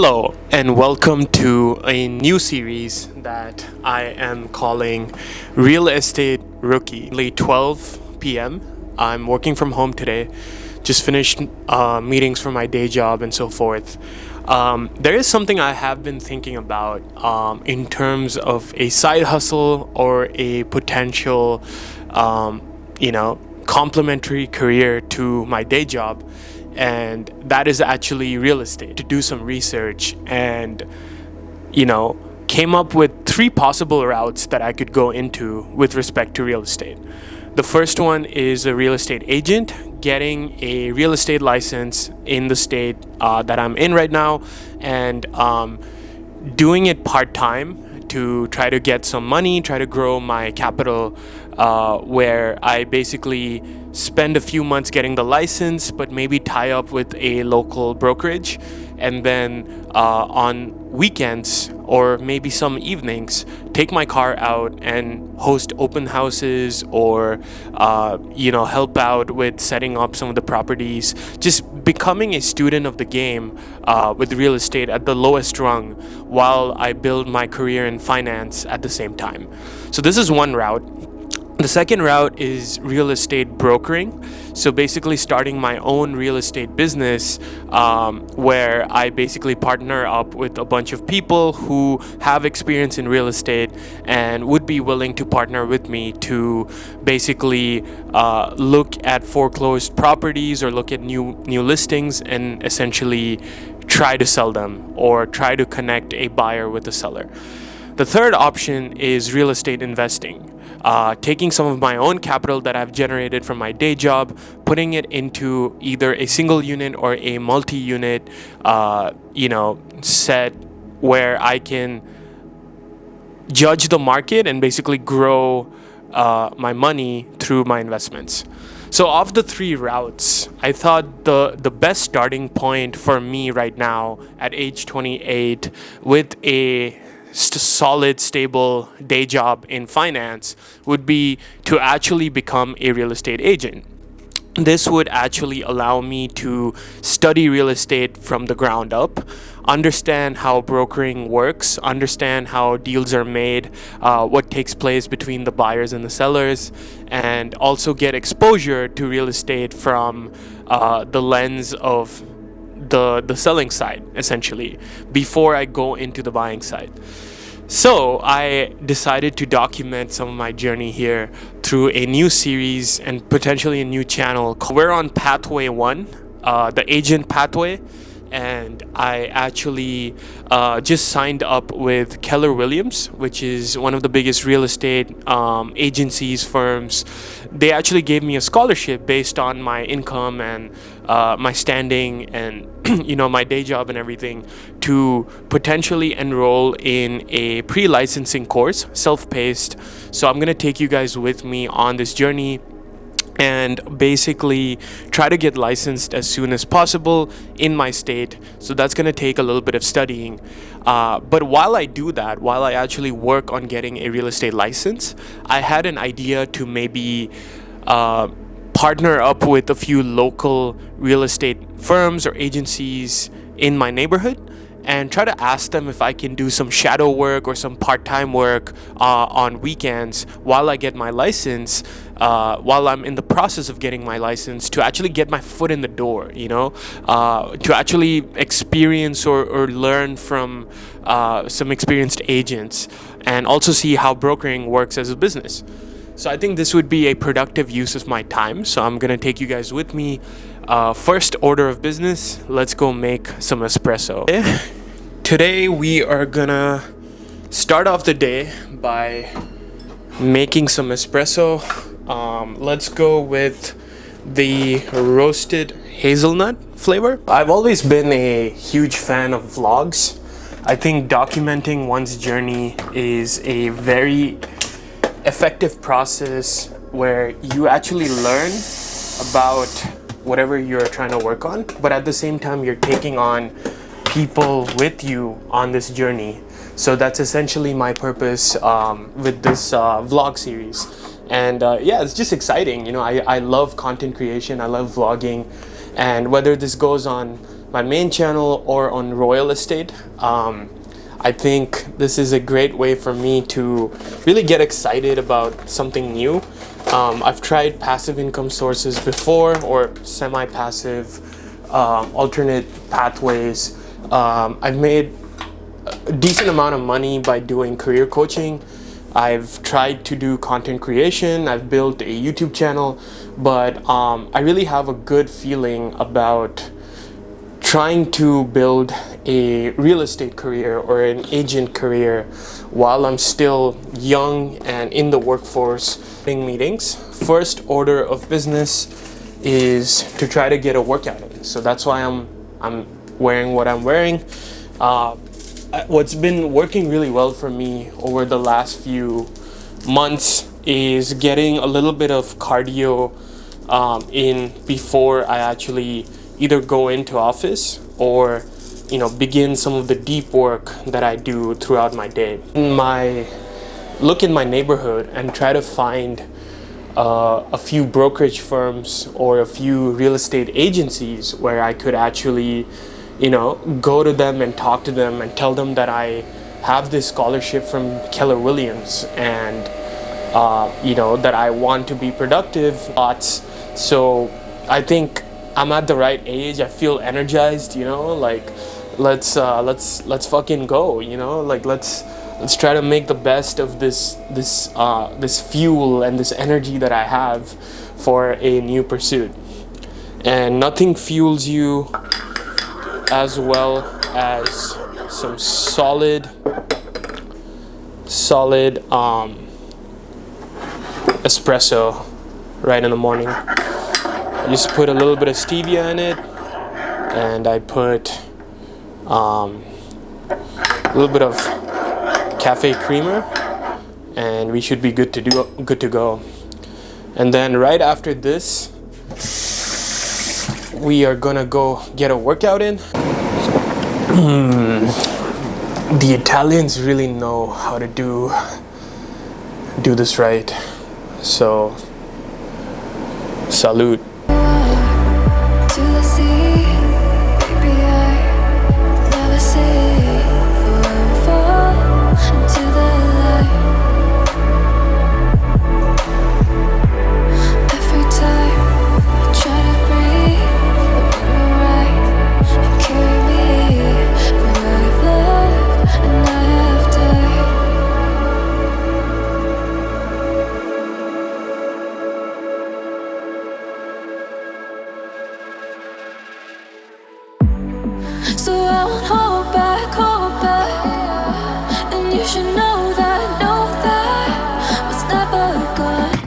Hello, and welcome to a new series that I am calling Real Estate Rookie. Late 12 p.m. I'm working from home today. Just finished meetings for my day job and so forth. There is something I have been thinking about in terms of a side hustle or a potential, complementary career to my day job, and that is actually real estate. To do some research and came up with three possible routes that I could go into with respect to real estate. The first one is a real estate agent, getting a real estate license in the state that I'm in right now, and doing it part time to try to get some money, try to grow my capital, where I basically spend a few months getting the license, but maybe tie up with a local brokerage, and then on weekends or maybe some evenings, take my car out and host open houses or help out with setting up some of the properties, just becoming a student of the game with real estate at the lowest rung while I build my career in finance at the same time. So this is one route. The second route is real estate brokering. So basically starting my own real estate business, where I basically partner up with a bunch of people who have experience in real estate and would be willing to partner with me to basically look at foreclosed properties or look at new listings and essentially try to sell them or try to connect a buyer with a seller. The third option is real estate investing. Taking some of my own capital that I've generated from my day job, putting it into either a single unit or a multi-unit, set where I can judge the market and basically grow my money through my investments. So of the three routes, I thought the best starting point for me right now at age 28 with a solid, stable day job in finance would be to actually become a real estate agent. This would actually allow me to study real estate from the ground up, understand how brokering works, understand how deals are made, what takes place between the buyers and the sellers, and also get exposure to real estate from the lens of the selling side, essentially, before I go into the buying side. So I decided to document some of my journey here through a new series and potentially a new channel. We're on Pathway 1, the agent pathway, and I actually just signed up with Keller Williams, which is one of the biggest real estate agencies, firms. They actually gave me a scholarship based on my income and my standing and my day job and everything, to potentially enroll in a pre-licensing course, self-paced. So I'm gonna take you guys with me on this journey and basically try to get licensed as soon as possible in my state. So that's going to take a little bit of studying. But while I do that, while I actually work on getting a real estate license, I had an idea to maybe partner up with a few local real estate firms or agencies in my neighborhood and try to ask them if I can do some shadow work or some part-time work on weekends while I get my license, while I'm in the process of getting my license, to actually get my foot in the door, to actually experience or learn from some experienced agents and also see how brokering works as a business. So I think this would be a productive use of my time. So I'm going to take you guys with me. First order of business, let's go make some espresso. Today we are gonna start off the day by making some espresso. Let's go with the roasted hazelnut flavor. I've always been a huge fan of vlogs. I think documenting one's journey is a very effective process where you actually learn about whatever you're trying to work on, but at the same time you're taking on people with you on this journey. So that's essentially my purpose with this vlog series. And it's just exciting. I love content creation, I love vlogging, and whether this goes on my main channel or on Royal Estate. I think this is a great way for me to really get excited about something new. I've tried passive income sources before, or semi-passive, alternate pathways. I've made a decent amount of money by doing career coaching. I've tried to do content creation. I've built a YouTube channel, but I really have a good feeling about trying to build a real estate career or an agent career while I'm still young and in the workforce. Meetings. First order of business is to try to get a workout in. So that's why I'm wearing what I'm wearing. What's been working really well for me over the last few months is getting a little bit of cardio in before I actually either go into office or begin some of the deep work that I do throughout my day. Look in my neighborhood and try to find a few brokerage firms or a few real estate agencies where I could actually go to them and talk to them and tell them that I have this scholarship from Keller Williams and that I want to be productive. So I think I'm at the right age. I feel energized, like let's fucking go, like let's try to make the best of this fuel and this energy that I have for a new pursuit. And nothing fuels you as well as some solid espresso right in the morning. I just put a little bit of stevia in it, and I put a little bit of cafe creamer, and we should be good to go. And then right after this, we are gonna go get a workout in. The Italians really know how to do this right. So, salute. To the sea, baby, I never say forever into the light. Every time I try to breathe, but you're right and carry me where I've loved and I have died. So I won't hold back, and you should know that was never gone.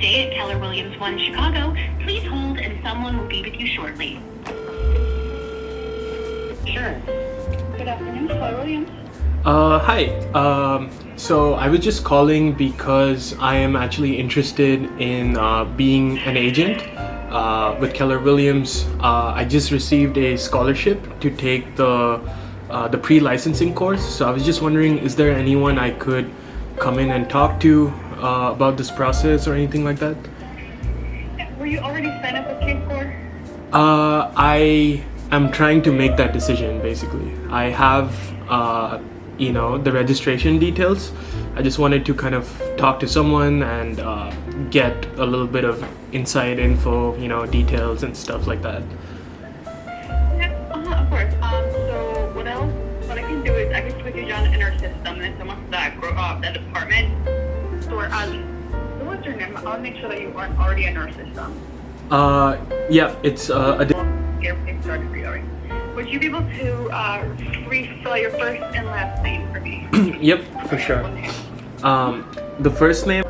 day at Keller Williams One Chicago. Please hold and someone will be with you shortly. Sure. Good afternoon, Keller Williams. Hi. So I was just calling because I am actually interested in being an agent with Keller Williams. I just received a scholarship to take the pre-licensing course. So I was just wondering, is there anyone I could come in and talk to about this process or anything like that? Were you already signed up with K-Score? I am trying to make that decision. Basically, I have the registration details. I just wanted to kind of talk to someone and get a little bit of inside info, details and stuff like that. Yeah, of course. So what I can do is I can put you down in our system and then someone from that department. So what's your name? I'll make sure that you aren't already in our system. Yeah, it's Everything started for you already. Would you be able to refill your first and last name for me? Yep, for sure. The first name.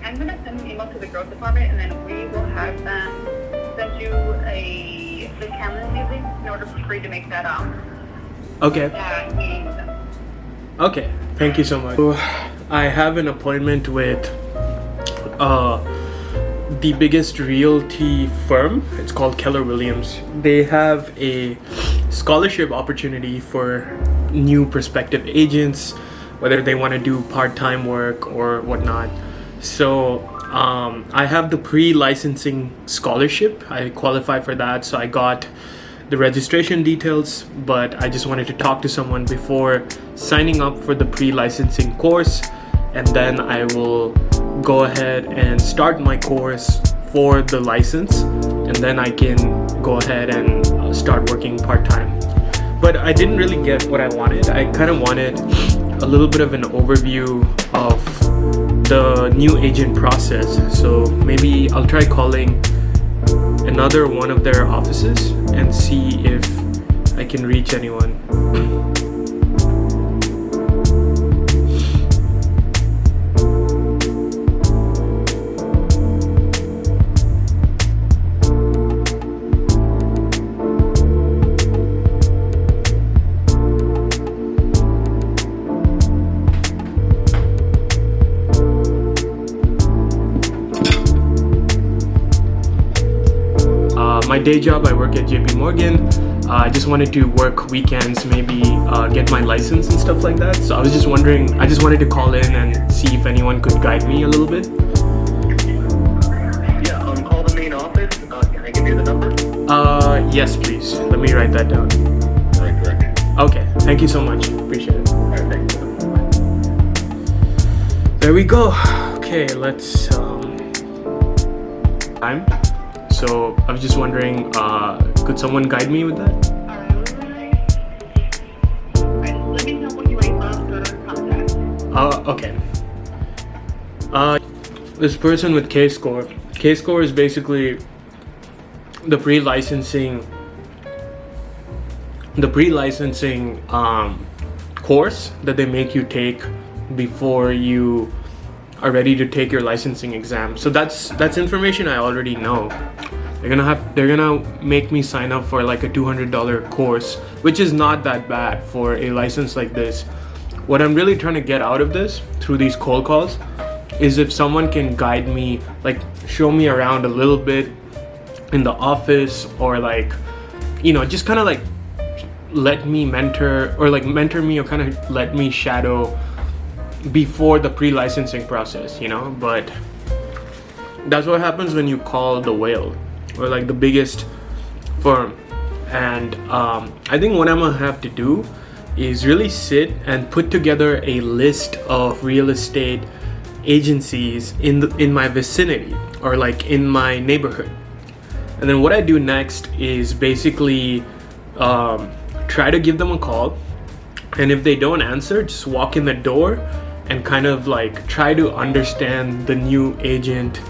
I'm going to send an email to the growth department and then we will have them send you the calendar link in order for you to make that Okay. meeting. Okay. Thank you so much. So, I have an appointment with the biggest realty firm. It's called Keller Williams. They have a scholarship opportunity for new prospective agents, whether they want to do part-time work or whatnot. So I have the pre-licensing scholarship. I qualify for that, so I got the registration details, but I just wanted to talk to someone before signing up for the pre-licensing course, and then I will go ahead and start my course for the license, and then I can go ahead and start working part-time. But I didn't really get what I wanted. I kind of wanted a little bit of an overview of the new agent process. So maybe I'll try calling another one of their offices and see if I can reach anyone. My day job, I work at JP Morgan. I just wanted to work weekends, maybe get my license and stuff like that. So I was just wondering, I just wanted to call in and see if anyone could guide me a little bit. Yeah, call the main office. Can I give you the number? Yes, please. Let me write that down. Correct. Okay, thank you so much. Appreciate it. All right, thanks. There we go. Okay, let's time. So I was just wondering, could someone guide me with that? Alright, let me know when you're ready for contact. Okay. This person with K-Score. K-Score is basically the pre-licensing course that they make you take before you are ready to take your licensing exam. So that's information I already know. They're gonna make me sign up for like a $200 course, which is not that bad for a license like this. What I'm really trying to get out of this through these cold calls is if someone can guide me, like show me around a little bit in the office, or like, just kind of like let me mentor me, or kind of let me shadow before the pre-licensing process, but that's what happens when you call the whale or like the biggest firm. And I think what I'm gonna have to do is really sit and put together a list of real estate agencies in my vicinity or like in my neighborhood. And then what I do next is basically try to give them a call, and if they don't answer, just walk in the door and kind of like try to understand the new agent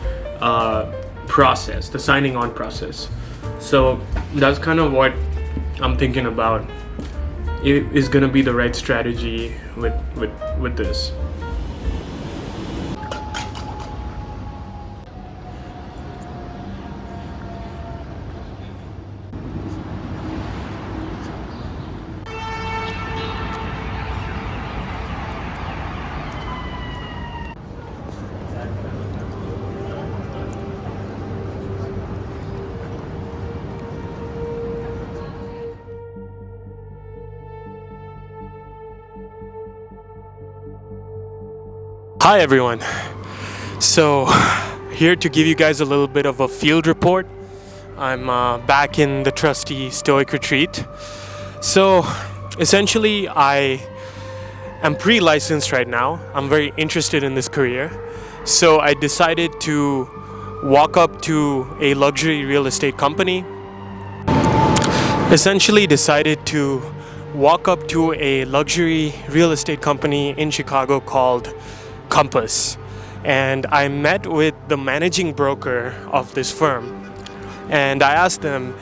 process, the signing on process. So that's kind of what I'm thinking about. is gonna be the right strategy with this. Hi everyone. So here to give you guys a little bit of a field report. I'm back in the trusty Stoic retreat. So essentially I am pre-licensed right now. I'm very interested in this career. So I decided to walk up to a luxury real estate company. Essentially decided to walk up to a luxury real estate company in Chicago called Compass, and I met with the managing broker of this firm, and I asked them,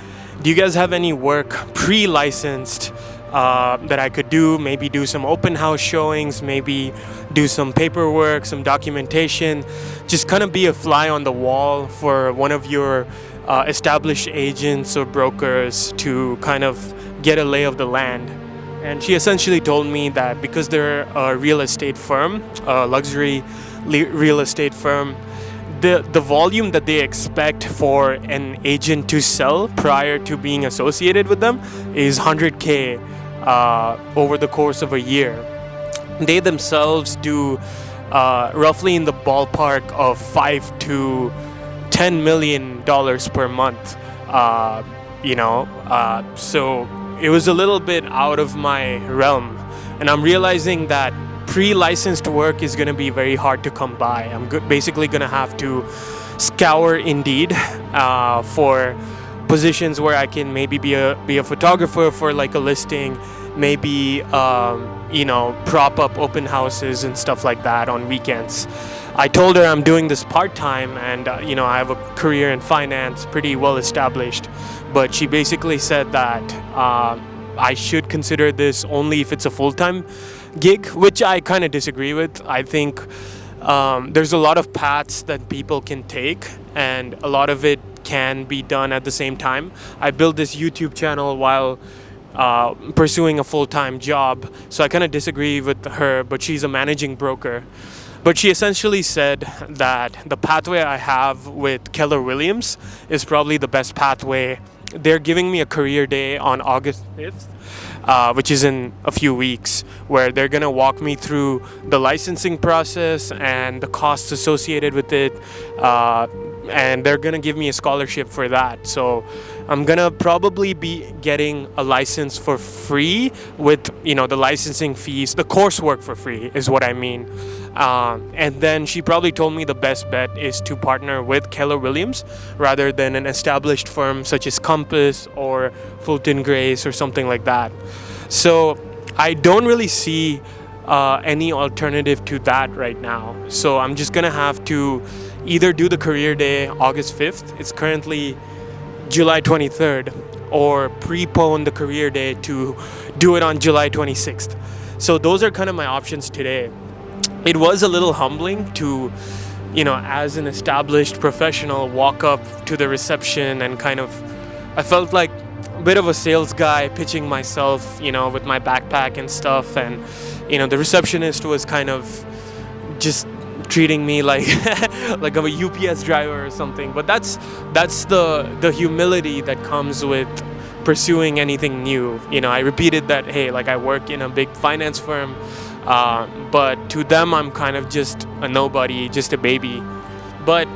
do you guys have any work pre-licensed that I could do, maybe do some open house showings, maybe do some paperwork, some documentation, just kind of be a fly on the wall for one of your established agents or brokers to kind of get a lay of the land. And she essentially told me that because they're a real estate firm, a luxury real estate firm, the volume that they expect for an agent to sell prior to being associated with them is 100K over the course of a year. They themselves do roughly in the ballpark of $5 to $10 million per month. So it was a little bit out of my realm, and I'm realizing that pre-licensed work is going to be very hard to come by. I'm basically going to have to scour Indeed for positions where I can maybe be a photographer for like a listing, maybe prop up open houses and stuff like that on weekends. I told her I'm doing this part-time, and I have a career in finance, pretty well established, but she basically said that I should consider this only if it's a full-time gig, which I kind of disagree with. I think there's a lot of paths that people can take, and a lot of it can be done at the same time. I built this YouTube channel while pursuing a full-time job, so I kind of disagree with her, but she's a managing broker. But she essentially said that the pathway I have with Keller Williams is probably the best pathway. They're giving me a career day on August 5th, which is in a few weeks, where they're going to walk me through the licensing process and the costs associated with it. And they're going to give me a scholarship for that. So I'm going to probably be getting a license for free with, the licensing fees, the coursework for free is what I mean. And then she probably told me the best bet is to partner with Keller Williams rather than an established firm such as Compass or Fulton Grace or something like that. So I don't really see any alternative to that right now. So I'm just going to have to either do the career day August 5th, it's currently July 23rd, or prepone the career day to do it on July 26th. So those are kind of my options today. It was a little humbling to, as an established professional, walk up to the reception and I felt like a bit of a sales guy pitching myself, with my backpack and stuff. And, the receptionist was kind of just treating me like like I'm a UPS driver or something. But that's the humility that comes with pursuing anything new. I repeated that, hey, like I work in a big finance firm, but to them I'm kind of just a nobody, just a baby. But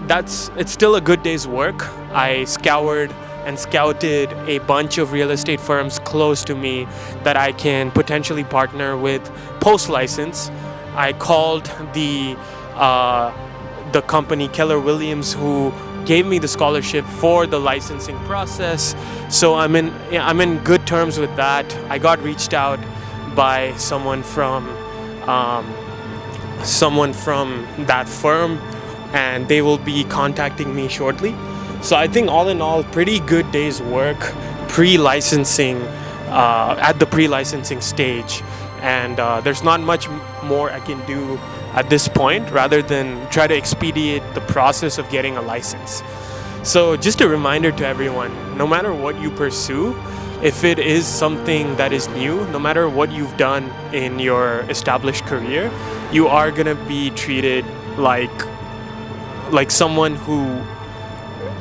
it's still a good day's work. I scoured and scouted a bunch of real estate firms close to me that I can potentially partner with post-license. I called the company Keller Williams, who gave me the scholarship for the licensing process. So I'm in good terms with that. I got reached out by someone from that firm, and they will be contacting me shortly. So I think all in all, pretty good day's work pre-licensing at the pre-licensing stage, and there's not much more I can do at this point rather than try to expedite the process of getting a license. So just a reminder to everyone, no matter what you pursue, if it is something that is new, no matter what you've done in your established career, you are gonna be treated like someone who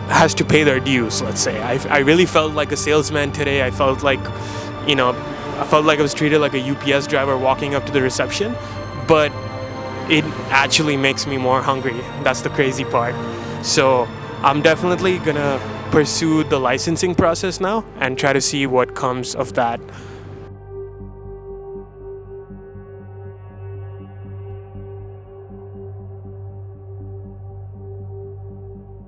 has to pay their dues, let's say. I really felt like a salesman today. I felt like I was treated like a UPS driver walking up to the reception, but it actually makes me more hungry. That's the crazy part. So I'm definitely gonna pursue the licensing process now and try to see what comes of that